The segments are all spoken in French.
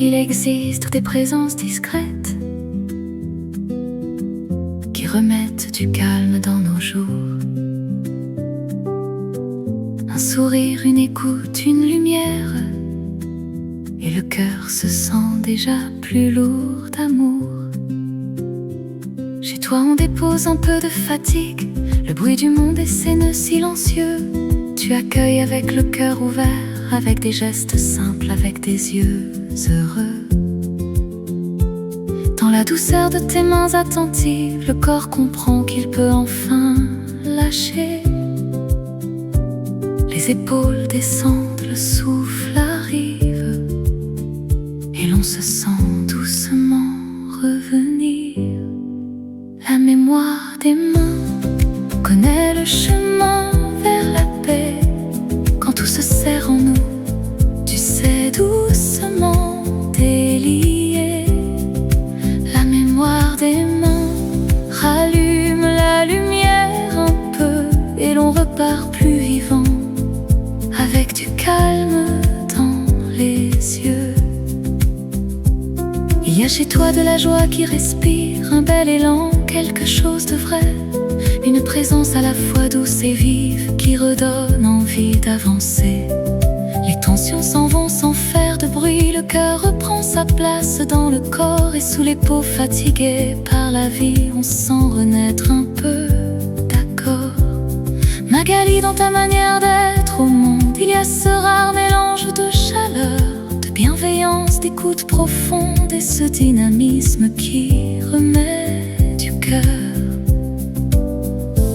il existe des présences discrètes qui remettent du calme dans nos jours. Un sourire, une écoute, une lumière, et le cœur se sent déjà plus lourd d'amour. Chez toi on dépose un peu de fatigue, le bruit du monde et ses nœuds silencieux. Tu accueilles avec le cœur ouvert, avec des gestes simples, avec des yeux heureux. Dans la douceur de tes mains attentives, le corps comprend qu'il peut enfin lâcher. Les épaules descendent, le souffle arrive, et l'on se sent doucement revenir. La mémoire des mains connaît le chemin vers la paix. Quand tout se serre en nous, tu sais, doucement délier. La mémoire des mains rallume la lumière un peu, et l'on repart plus vivant, avec du calme dans les yeux. Il y a chez toi de la joie qui respire, un bel élan, quelque chose de vrai, une présence à la fois douce et vive qui redonne envie d'avancer. Les tensions s'en vont sans faire de bruit, le cœur reprend sa place dans le corps, et sous les peaux fatiguées par la vie, on sent renaître un peu d'accord. Magali, dans ta manière d'être au monde, il y a ce rare mélange de chaleur, de bienveillance, d'écoute profonde, et ce dynamisme qui remet du cœur.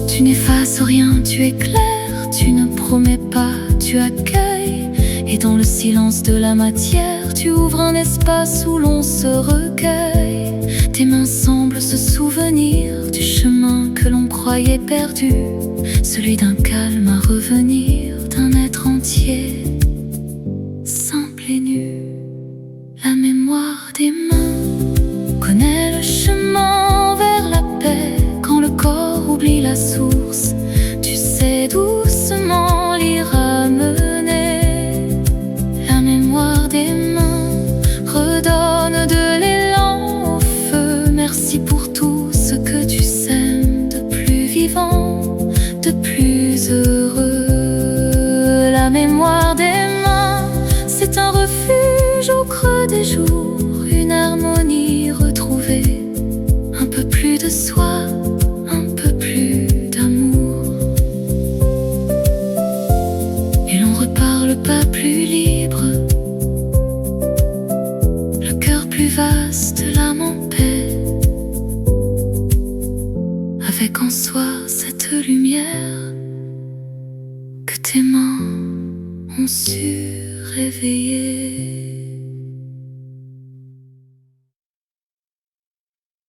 Tu n'effaces rien, tu éclaires, tu ne promets pas, tu accueilles. Et dans le silence de la matière, tu ouvres un espace où l'on se recueille. Tes mains semblent se souvenir du chemin que l'on croyait perdu, celui d'un calme à revenir, d'un être entier, simple et nu. La mémoire des mains connaît le chemin vers la paix. Quand le corps oublie la source, tu sais doucement l'y ramener. La mémoire des mains redonne de l'élan au feu. Merci pour tout ce que tu sèmes de plus vivant, de plus heureux. La mémoire des mains, c'est un refuge au creux des jours, une harmonie retrouvée, un peu plus de soi, un peu plus d'amour. Et l'on repart le pas plus libre, le cœur plus vaste, l'âme en paix, avec en soi cette lumière que tes mains ont su réveiller.